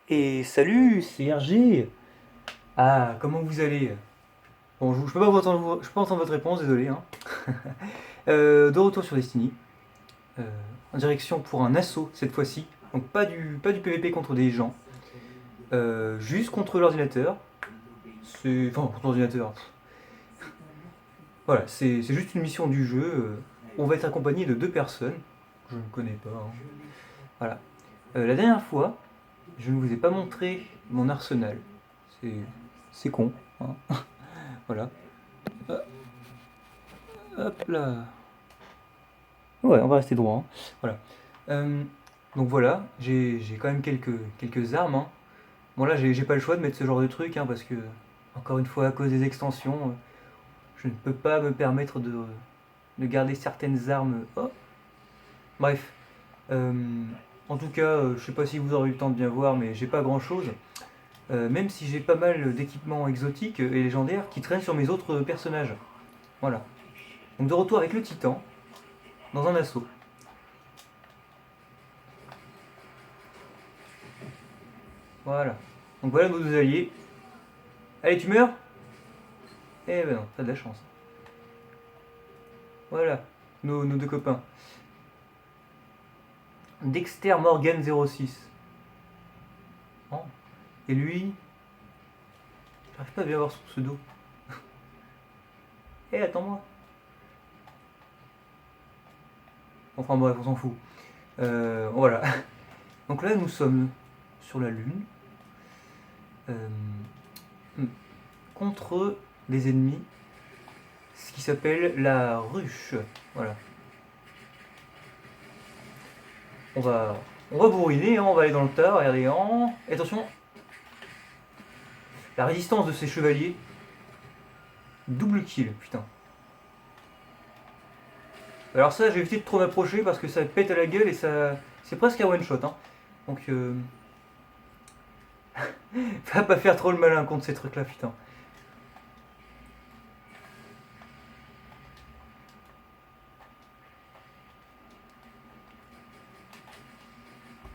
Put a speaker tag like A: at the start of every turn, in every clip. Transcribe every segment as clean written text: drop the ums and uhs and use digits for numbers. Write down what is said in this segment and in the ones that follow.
A: Et salut, c'est RG. Ah, comment vous allez? Bon, je peux pas je peux pas entendre votre réponse, désolé, hein. De retour sur Destiny, euh, en direction pour un assaut cette fois-ci. Donc pas du PVP contre des gens, juste contre l'ordinateur. Enfin, contre l'ordinateur. Voilà, c'est juste une mission du jeu. On va être accompagné de deux personnes. Je ne connais pas, hein. Voilà. La dernière fois, je ne vous ai pas montré mon arsenal. C'est c'est con, hein. Voilà. Hop là. Ouais, on va rester droit, hein. Voilà. Euh, donc voilà, j'ai quand même quelques armes, hein. Bon là, j'ai pas le choix de mettre ce genre de truc, hein, parce que, encore une fois, à cause des extensions, je ne peux pas me permettre de garder certaines armes. Oh, bref. Euh, En tout cas, je sais pas si vous aurez eu le temps de bien voir, mais j'ai pas grand chose. Même si j'ai pas mal d'équipements exotiques et légendaires qui traînent sur mes autres personnages. Voilà. Donc de retour avec le Titan, dans un assaut. Voilà. Donc voilà nos deux alliés. Allez, tu meurs? Eh ben non, t'as de la chance. Voilà, nos deux copains. Dexter Morgan 06. Oh. Et lui, j'arrive pas à bien voir son pseudo. Eh, attends-moi. Enfin bref, on s'en fout. Voilà. Donc là, nous sommes sur la Lune. euh, Contre des ennemis. Ce qui s'appelle la ruche. Voilà. On va, on va bourriner, hein, on va aller dans le tas, regardez. Et attention, la résistance de ces chevaliers. Double kill, putain. Alors ça, j'ai évité de trop m'approcher parce que ça pète à la gueule et ça, c'est presque un one shot, hein. Donc, va pas faire trop le malin contre ces trucs-là, putain.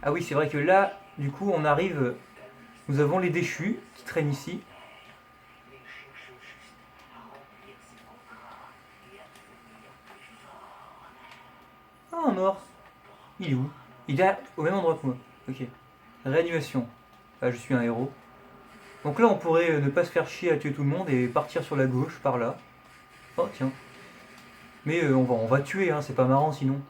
A: Ah oui, c'est vrai que là, du coup, on arrive. Nous avons les déchus qui traînent ici. Ah, un mort. Il est où? Il est au même endroit que moi. Ok. Réanimation. Ah, je suis un héros. Donc là, on pourrait ne pas se faire chier à tuer tout le monde et partir sur la gauche, par là. Oh, tiens. Mais on va tuer, hein, c'est pas marrant sinon.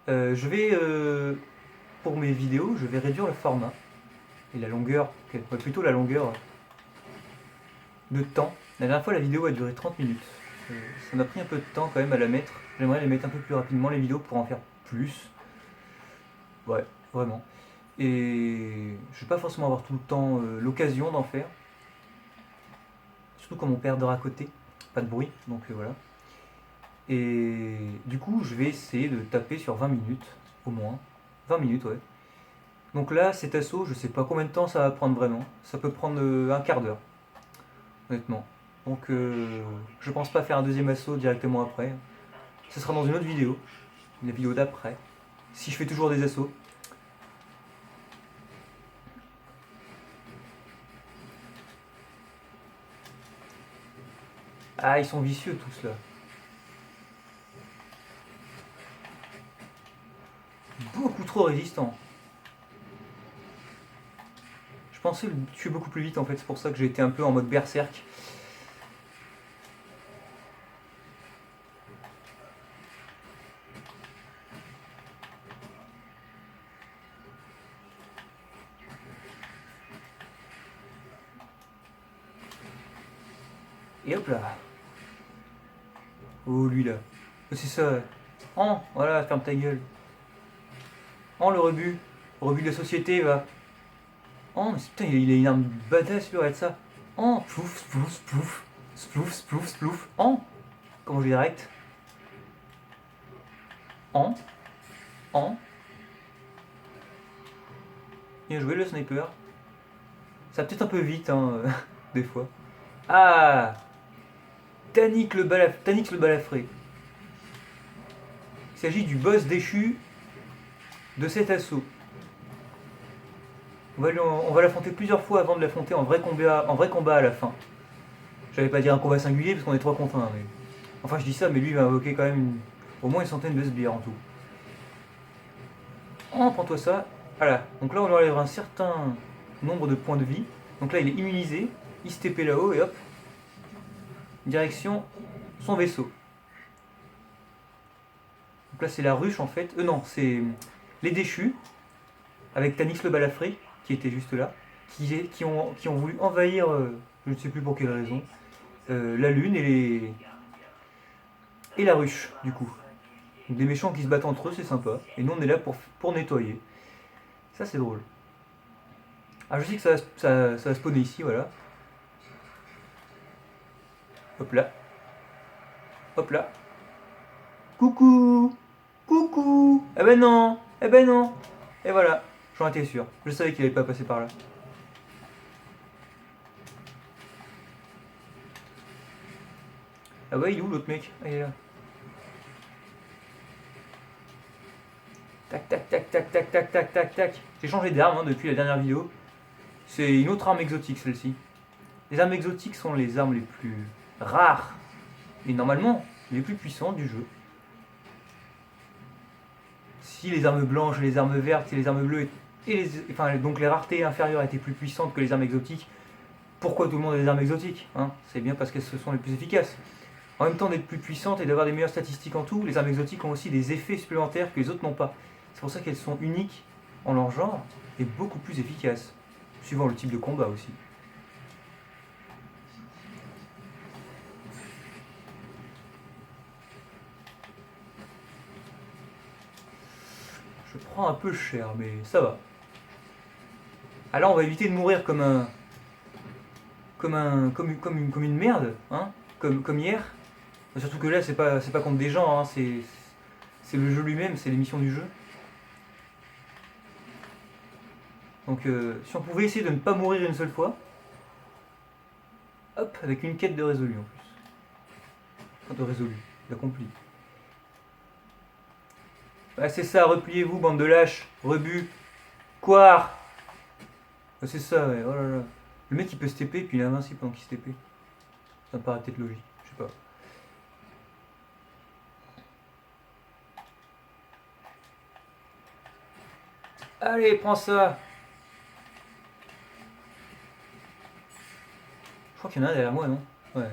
A: Je vais, pour mes vidéos, je vais réduire le format et la longueur, plutôt la longueur de temps. La dernière fois, la vidéo a duré 30 minutes. Ça m'a pris un peu de temps quand même à la mettre. J'aimerais les mettre un peu plus rapidement, les vidéos, pour en faire plus. Ouais, vraiment. Et je vais pas forcément avoir tout le temps l'occasion d'en faire. Surtout quand mon père dort à côté. Pas de bruit, donc voilà. Et du coup, je vais essayer de taper sur 20 minutes, au moins. 20 minutes, ouais. Donc là, cet assaut, je sais pas combien de temps ça va prendre vraiment. Ça peut prendre un quart d'heure, honnêtement. Donc je pense pas faire un deuxième assaut directement après. Ce sera dans une autre vidéo, la vidéo d'après. Si je fais toujours des assauts. Ah, ils sont vicieux tous là. Beaucoup trop résistants. Je pensais le tuer beaucoup plus vite en fait, c'est pour ça que j'ai été un peu en mode berserk. Et hop là. Oh lui là. C'est ça. Oh, voilà, ferme ta gueule. Oh le rebut. Rebut de la société va. Oh mais putain il a une arme badass lui, regarde ça. Oh, plouf, splouf, splouf. Splouf, splouf, splouf. Oh, comment je vais direct. Oh, oh. Bien joué le sniper. Ça va peut-être un peu vite, hein, des fois. Ah, Tanix le balafré. Il s'agit du boss déchu de cet assaut. On va l'affronter plusieurs fois avant de l'affronter en vrai combat à la fin. J'allais pas dire un combat singulier parce qu'on est 3 contre 1. Mais... Enfin, je dis ça, mais lui il va invoquer quand même au moins une centaine de sbires en tout. Oh, prends-toi ça. Voilà. Donc là, on enlève un certain nombre de points de vie. Donc là, il est immunisé. Il se TP là-haut et hop. Direction son vaisseau. Donc là, c'est la ruche en fait. Non, c'est les déchus. Avec Tanix le balafré, qui était juste là. Qui ont voulu envahir, je ne sais plus pour quelle raison, la lune et la ruche, du coup. Donc des méchants qui se battent entre eux, c'est sympa. Et nous, on est là pour nettoyer. Ça, c'est drôle. Ah, je sais que ça va spawner ici, voilà. Hop là. Hop là. Coucou. Coucou. Eh ben non. Eh ben non. Et voilà. J'en étais sûr. Je savais qu'il allait pas passer par là. Ah ouais, il est où l'autre mec? Ah, il est là. Tac, tac, tac, tac, tac, tac, tac, tac, tac. J'ai changé d'arme hein, depuis la dernière vidéo. C'est une autre arme exotique celle-ci. Les armes exotiques sont les armes les plus rares. Et normalement, les plus puissantes du jeu. Si les armes blanches, les armes vertes et les armes bleues, donc les raretés inférieures étaient plus puissantes que les armes exotiques, pourquoi tout le monde a des armes exotiques hein? C'est bien parce qu'elles sont les plus efficaces. En même temps d'être plus puissantes et d'avoir des meilleures statistiques en tout, les armes exotiques ont aussi des effets supplémentaires que les autres n'ont pas. C'est pour ça qu'elles sont uniques en leur genre et beaucoup plus efficaces, suivant le type de combat aussi. Je prends un peu cher, mais ça va. Ah là, on va éviter de mourir comme une merde, hein, comme hier. Surtout que là, c'est pas contre des gens, hein, c'est le jeu lui-même, c'est l'émission du jeu. Donc, si on pouvait essayer de ne pas mourir une seule fois, hop, avec une quête de résolu en plus. Enfin, de résolu, d'accompli. Ah, c'est ça, repliez-vous, bande de lâches, rebut, coire. Ah, c'est ça, ouais, oh là là. Le mec il peut se TP puis il est invincible pendant qu'il se TP. Ça me paraît peut-être logique, je sais pas. Allez, prends ça. Je crois qu'il y en a un derrière moi, non? Ouais.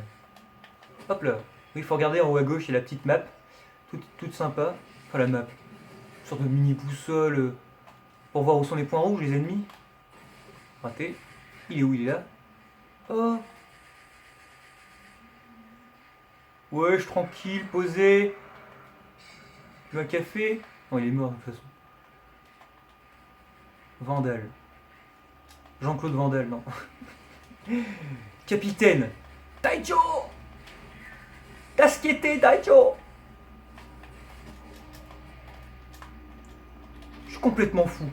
A: Hop là. Oui, il faut regarder en haut à gauche, il y a la petite map. Toute sympa. Enfin, la map. Une sorte de mini boussole pour voir où sont les points rouges, les ennemis. Raté. Il est où? Il est là. Oh. Ouais, je suis tranquille, posé. Je veux un café. Non, il est mort de toute façon. Vandal. Jean-Claude Vandal, non. Capitaine. Taicho. Tasquete, Taicho. Je suis complètement fou.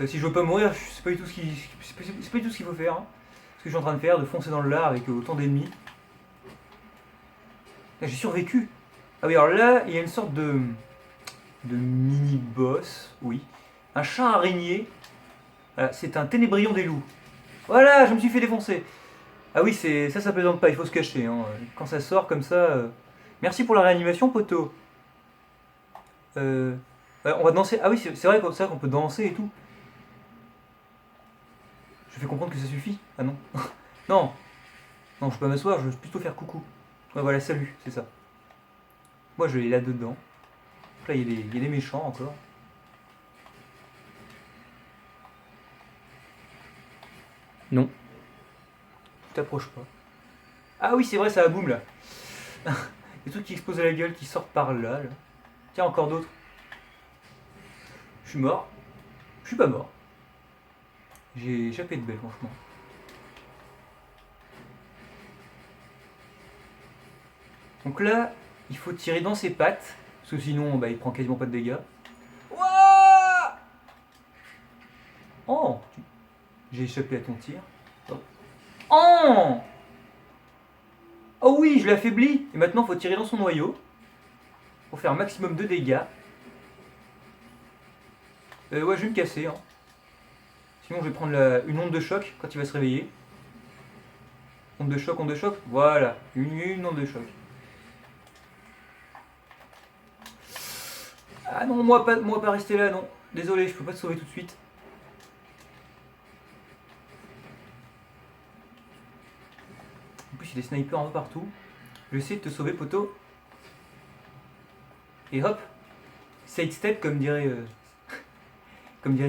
A: Si je veux pas mourir, c'est pas du tout ce qu'il faut faire. Hein. Ce que je suis en train de faire, de foncer dans le lard avec autant d'ennemis. J'ai survécu. Ah oui, alors là, il y a une sorte de mini-boss, oui. Un chat araignée. Voilà, c'est un ténébrion des loups. Voilà, je me suis fait défoncer. Ah oui, ça plaisante pas, il faut se cacher. Hein. Quand ça sort comme ça... Merci pour la réanimation, poteau. On va danser. Ah oui, c'est vrai qu'on peut danser et tout. Je fais comprendre que ça suffit. Ah non. Non. Non, je peux pas m'asseoir, je veux plutôt faire coucou. Ouais, voilà, salut, c'est ça. Moi, je vais là-dedans. Là, il y a des méchants encore. Non. Tu t'approches pas. Ah oui, c'est vrai, ça a boum là. Des trucs qui explosent à la gueule, qui sortent par là. Tiens, encore d'autres. Je suis mort. Je suis pas mort. J'ai échappé de belle, franchement. Donc là, il faut tirer dans ses pattes, parce que sinon, il prend quasiment pas de dégâts. Ouah! Oh! J'ai échappé à ton tir. Oh! Oh oui, je l'ai affaibli. Et maintenant, il faut tirer dans son noyau. Pour faire un maximum de dégâts. Ouais, je vais me casser. Hein. Sinon, je vais prendre une onde de choc quand il va se réveiller. Onde de choc, voilà, une onde de choc. Ah non, moi pas rester là, non. Désolé, je peux pas te sauver tout de suite. En plus, il y a des snipers un peu partout. Je vais essayer de te sauver, poteau. Et hop, side step comme diraient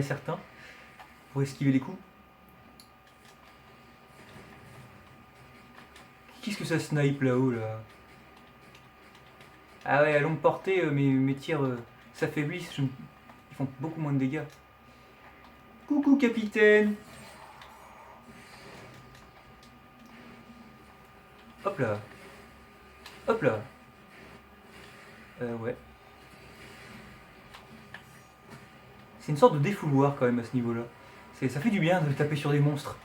A: certains, pour esquiver les coups. Qu'est-ce que ça snipe là-haut là? Ah ouais, à longue portée, mes tirs s'affaiblissent, ils font beaucoup moins de dégâts. Coucou capitaine. Hop là. Hop là. Ouais. C'est une sorte de défouloir quand même à ce niveau-là. Ça fait du bien de taper sur des monstres.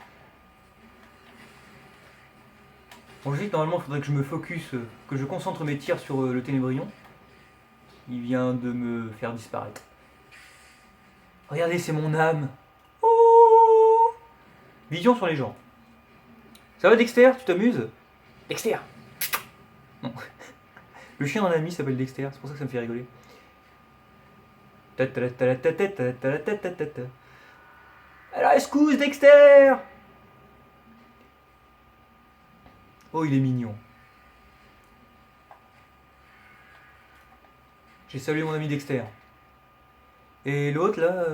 A: Bon, je sais que normalement il faudrait que je me focus, que je concentre mes tirs sur le ténébrion. Il vient de me faire disparaître. Regardez, c'est mon âme. Oh, vision sur les gens. Ça va Dexter, tu t'amuses? Dexter. Non. Le chien d'un ami s'appelle Dexter, c'est pour ça que ça me fait rigoler. À la rescousse, Dexter! Oh, il est mignon. J'ai salué mon ami Dexter. Et l'autre là,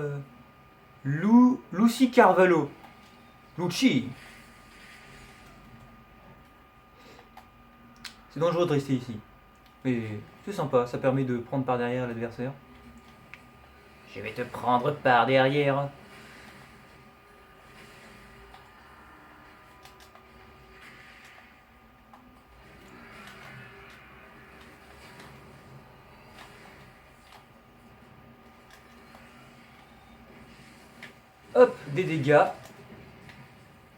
A: Lucy Carvalho. Lucci. C'est dangereux de rester ici. Mais c'est sympa, ça permet de prendre par derrière l'adversaire. Je vais te prendre par derrière. Hop, des dégâts.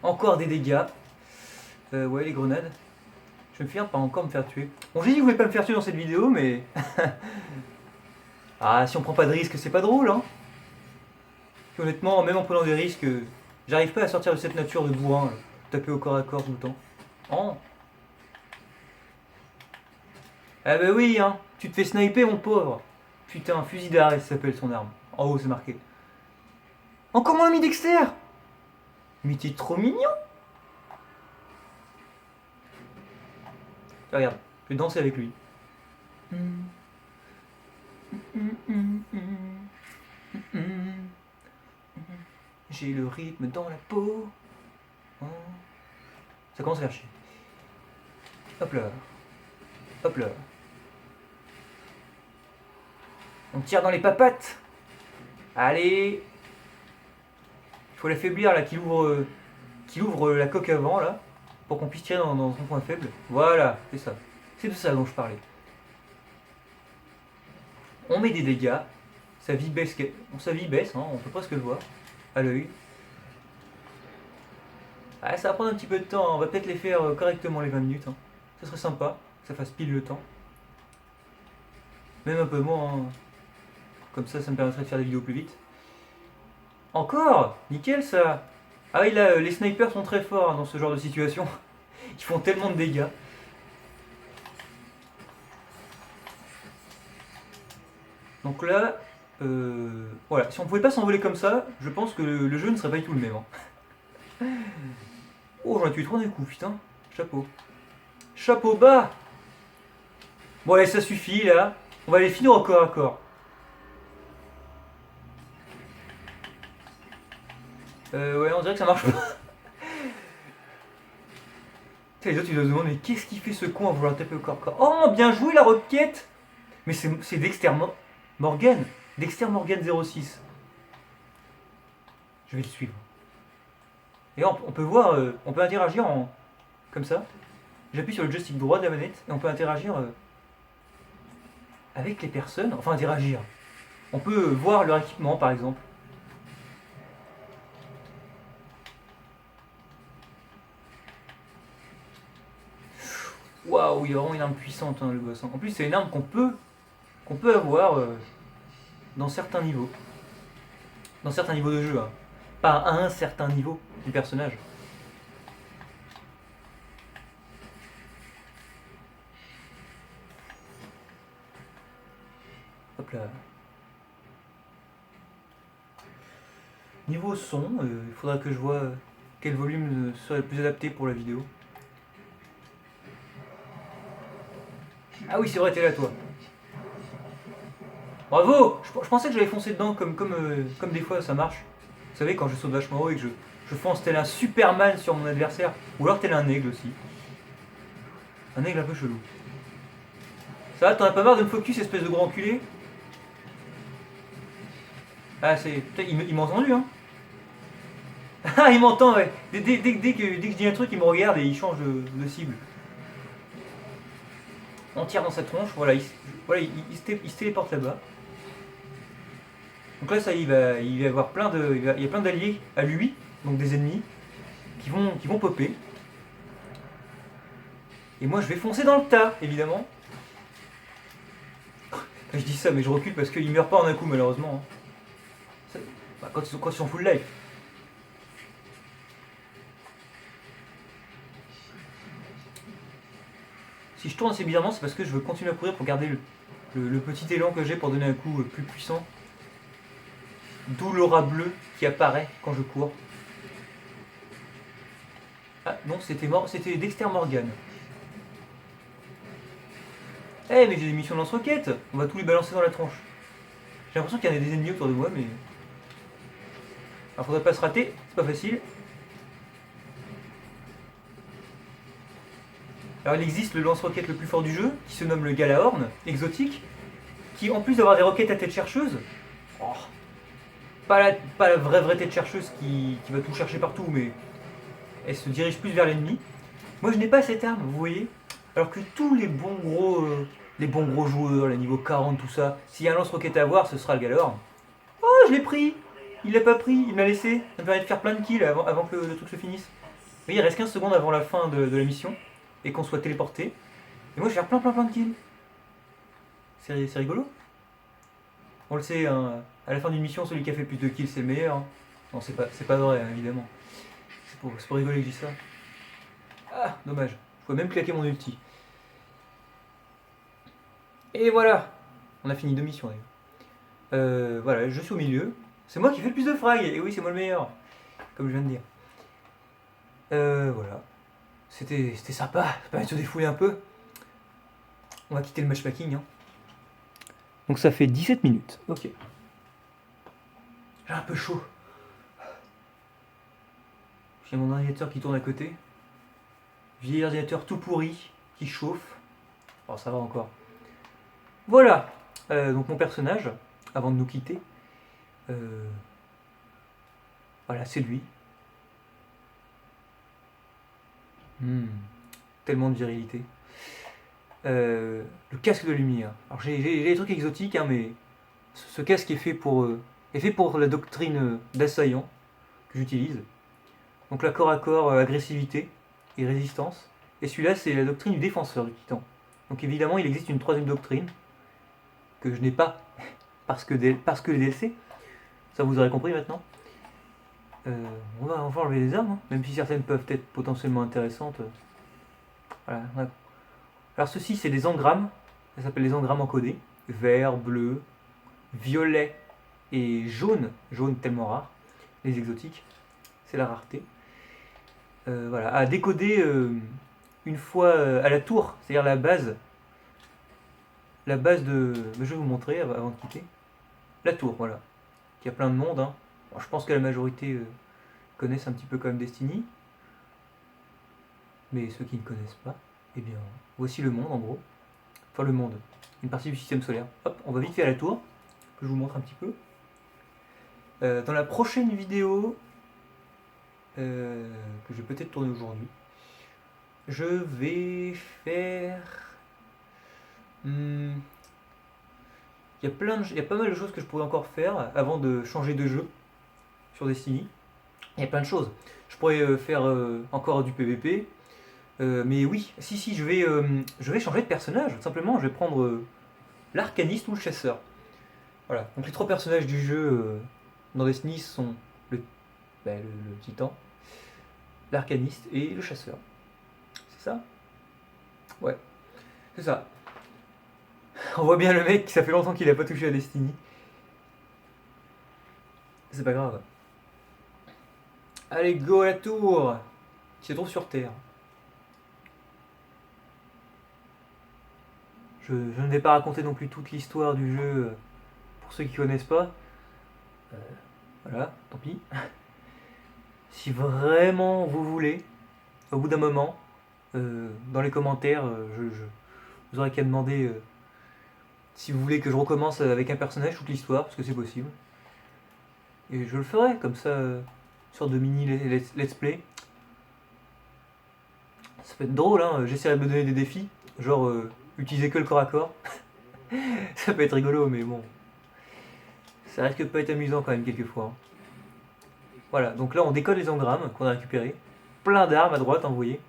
A: Encore des dégâts. Ouais, les grenades. Je vais me faire pas encore me faire tuer. Bon, j'ai dit que vous voulez pas me faire tuer dans cette vidéo, mais... ah, si on prend pas de risques, c'est pas drôle, hein. Puis honnêtement, même en prenant des risques, j'arrive pas à sortir de cette nature de bourrin, taper au corps à corps tout le temps. Oh. Ah bah oui, hein, tu te fais sniper, mon pauvre. Putain, fusil d'arrêt, ça s'appelle son arme. En haut, c'est marqué. Encore mon ami Dexter. Mais t'es trop mignon. Regarde, je vais danser avec lui. J'ai le rythme dans la peau. Oh. Ça commence à faire chier. Hop là. Hop là. On tire dans les papates. Allez. Il faut l'affaiblir là, qu'il ouvre la coque avant là, pour qu'on puisse tirer dans son point faible. Voilà, c'est ça. C'est de ça dont je parlais. On met des dégâts. Sa vie baisse, hein, on peut presque le voir à l'œil. Ah, ça va prendre un petit peu de temps, on va peut-être les faire correctement les 20 minutes. Hein. Ça serait sympa, que ça fasse pile le temps. Même un peu moins, hein. Comme ça me permettrait de faire des vidéos plus vite. Encore! Nickel ça! Ah oui, là, les snipers sont très forts hein, dans ce genre de situation. Ils font tellement de dégâts. Donc là, voilà, si on pouvait pas s'envoler comme ça, je pense que le jeu ne serait pas du tout le même. Hein. Oh, j'en ai tué 3 d'un coup, putain. Chapeau. Chapeau bas! Bon, allez, ça suffit là. On va aller finir au corps à corps. Ouais, on dirait que ça marche pas. Les autres, ils se demandent, mais qu'est-ce qu'il fait ce con à vouloir taper au corps à corps? Oh, bien joué la roquette! Mais c'est Dexter Morgan. Dexter Morgan 06. Je vais le suivre. Et on peut voir, on peut interagir comme ça. J'appuie sur le joystick droit de la manette et on peut interagir avec les personnes. Enfin, interagir. On peut voir leur équipement, par exemple. Waouh, il a vraiment une arme puissante, hein, le boss. En plus, c'est une arme qu'on peut avoir dans certains niveaux. Dans certains niveaux de jeu. Hein. pas à un certain niveau du personnage. Hop là. Niveau son, il faudra que je vois quel volume serait le plus adapté pour la vidéo. Ah oui, c'est vrai, t'es là toi. Bravo! Je pensais que j'allais foncer dedans comme des fois ça marche. Vous savez, quand je saute vachement haut et que je fonce tel un Superman sur mon adversaire. Ou alors tel un aigle aussi. Un aigle un peu chelou. Ça va, t'en as pas marre de me focus, espèce de gros enculé? Ah, c'est. Putain, il m'a entendu, hein? Ah, il m'entend, ouais. Dès que je dis un truc, il me regarde et il change de cible. On tire dans sa tronche, voilà, il se téléporte là-bas. Donc là, ça, il va y avoir il y a plein d'alliés à lui, donc des ennemis, qui vont popper. Et moi, je vais foncer dans le tas, évidemment. Je dis ça, mais je recule parce qu'il meurt pas en un coup, malheureusement. Ça, bah, quand ils sont full life. Si je tourne assez bizarrement, c'est parce que je veux continuer à courir pour garder le petit élan que j'ai pour donner un coup plus puissant. D'où l'aura bleue qui apparaît quand je cours. Ah non, c'était Dexter Morgan. Eh mais j'ai des missions de lance-roquettes. On va tous les balancer dans la tronche. J'ai l'impression qu'il y en a des ennemis autour de moi, mais... Alors faudrait pas se rater, c'est pas facile. Alors il existe le lance-roquette le plus fort du jeu, qui se nomme le Galahorn, exotique, qui en plus d'avoir des roquettes à tête chercheuse, oh, pas la vraie tête chercheuse qui va tout chercher partout, mais elle se dirige plus vers l'ennemi. Moi je n'ai pas cette arme, vous voyez. Alors que tous les bons gros joueurs, les niveaux 40, tout ça, s'il y a un lance-roquette à avoir, ce sera le Galahorn. Oh, je l'ai pris! Il l'a pas pris, il m'a laissé. Ça me permet de faire plein de kills avant que le truc se finisse. Vous voyez, il reste 15 secondes avant la fin de la mission, et qu'on soit téléporté. Et moi je vais faire plein de kills. C'est rigolo. On le sait, hein, à la fin d'une mission, celui qui a fait plus de kills c'est le meilleur. Hein. Non, c'est pas vrai, hein, évidemment. C'est pour rigoler que je dis ça. Ah, dommage. Je pouvais même claquer mon ulti. Et voilà. On a fini 2 missions d'ailleurs. Voilà, je suis au milieu. C'est moi qui fais le plus de frag. Et oui, c'est moi le meilleur. Comme je viens de dire. Voilà. C'était sympa. Ça permet de se défouler un peu. On va quitter le matchmaking. Hein. Donc ça fait 17 minutes. Ok. J'ai un peu chaud. J'ai mon ordinateur qui tourne à côté. Vieil ordinateur tout pourri, qui chauffe. Oh, ça va encore. Voilà. Donc mon personnage, avant de nous quitter. Voilà, c'est lui. Tellement de virilité. Le casque de lumière. Alors j'ai des trucs exotiques, hein, mais ce casque est fait pour la doctrine d'assaillant que j'utilise. Donc la corps à corps, agressivité et résistance. Et celui-là, c'est la doctrine du défenseur du titan. Donc évidemment, il existe une troisième doctrine que je n'ai pas parce que les DLC. Ça vous aurez compris maintenant. On va enlever les armes, hein, même si certaines peuvent être potentiellement intéressantes. Voilà. Alors ceci, c'est des engrammes. Ça s'appelle les engrammes encodés. Vert, bleu, violet et jaune. Jaune tellement rare. Les exotiques. C'est la rareté. Voilà. À décoder une fois à la tour. C'est-à-dire la base. La base de... Je vais vous montrer avant de quitter. La tour, voilà. Il y a plein de monde. Hein. Bon, je pense que la majorité connaissent un petit peu quand même Destiny. Mais ceux qui ne connaissent pas, eh bien, voici le monde en gros. Enfin le monde, une partie du système solaire. Hop, on va vite faire la tour, que je vous montre un petit peu. Dans la prochaine vidéo, que je vais peut-être tourner aujourd'hui, je vais faire... Il y a pas mal de choses que je pourrais encore faire avant de changer de jeu sur Destiny. Il y a plein de choses. Je pourrais faire encore du PVP. Mais oui, si, je vais changer de personnage. Tout simplement, je vais prendre l'arcaniste ou le chasseur. Voilà. Donc les 3 personnages du jeu dans Destiny sont le titan, l'arcaniste et le chasseur. C'est ça? Ouais, c'est ça. On voit bien le mec, ça fait longtemps qu'il a pas touché à Destiny. C'est pas grave. Allez, go à la tour, qui se trouve sur Terre. Je ne vais pas raconter non plus toute l'histoire du jeu pour ceux qui connaissent pas. Euh, voilà, tant pis. Si vraiment vous voulez, au bout d'un moment, dans les commentaires, vous aurez qu'à demander si vous voulez que je recommence avec un personnage toute l'histoire, parce que c'est possible. Et je le ferai, comme ça, sorte de mini let's play. Ça peut être drôle, hein, j'essaierai de me donner des défis, genre utiliser que le corps à corps. Ça peut être rigolo, mais bon. Ça risque de pas être amusant quand même, quelquefois, hein. Voilà, donc là on décolle les engrammes qu'on a récupérés. Plein d'armes à droite, hein, vous voyez.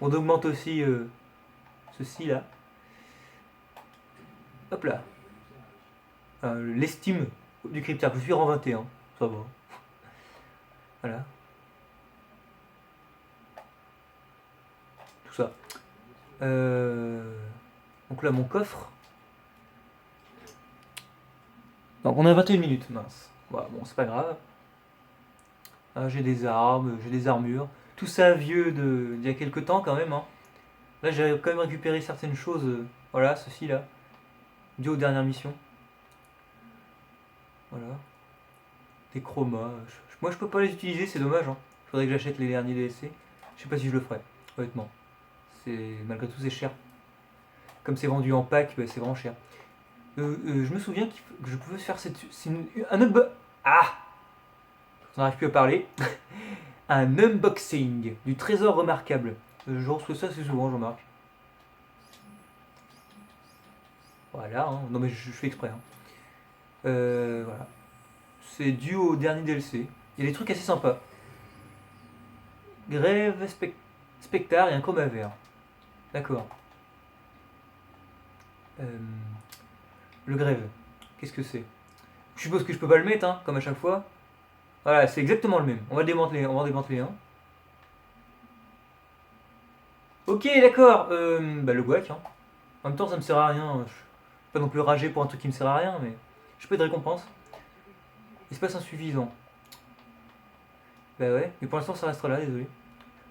A: On augmente aussi ceci là. Hop là. L'estime du cryptard. Je suis rang 21. Ça va. Voilà. Tout ça. Donc là mon coffre. Donc on a 21 minutes, mince. Voilà, bon, c'est pas grave. J'ai des armes, j'ai des armures. Tout ça vieux d'il y a quelques temps quand même, hein. Là j'ai quand même récupéré certaines choses. Voilà, ceci là. Dû aux dernières missions. Voilà. Des chromas. Moi je peux pas les utiliser, c'est dommage, hein. Faudrait que j'achète les derniers DLC. Je sais pas si je le ferai, honnêtement. Malgré tout c'est cher. Comme c'est vendu en pack, bah, c'est vraiment cher. Je me souviens que je pouvais faire un Ah, on n'arrive plus à parler. Un unboxing du trésor remarquable. Je reçois ça assez souvent, je remarque. Voilà, hein. Non mais je fais exprès, hein. Voilà. C'est dû au dernier DLC. Il y a des trucs assez sympas. Grève, spectar et un chroma vert. D'accord. Le grève, qu'est-ce que c'est? Je suppose que je peux pas le mettre, hein, comme à chaque fois. Voilà, c'est exactement le même. On va le démanteler, on va en démanteler un. Ok, d'accord. Le guac, hein. En même temps, ça me sert à rien. Je vais pas non plus rager pour un truc qui me sert à rien, mais je peux de récompense. Espace insuffisant. Bah ouais, mais pour l'instant, ça restera là, désolé.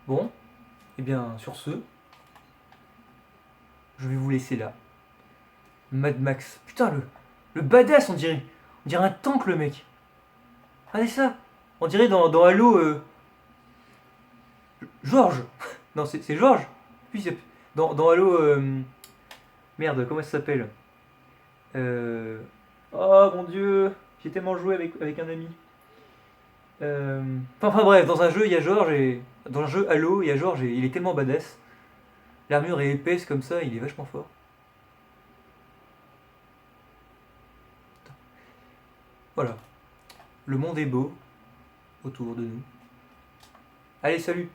A: Bon, et eh bien, sur ce, je vais vous laisser là. Mad Max. Putain, le badass, on dirait. On dirait un tank, le mec. Regardez ça. On dirait dans Halo. Georges. Non, c'est Georges. Puis dans Halo. Merde, comment ça s'appelle? Oh mon dieu. J'ai tellement joué avec un ami. Enfin bref, dans un jeu, il y a Georges et. Dans un jeu Halo, il y a Georges et il est tellement badass. L'armure est épaisse comme ça, il est vachement fort. Voilà. Le monde est beau autour de nous. Allez, salut!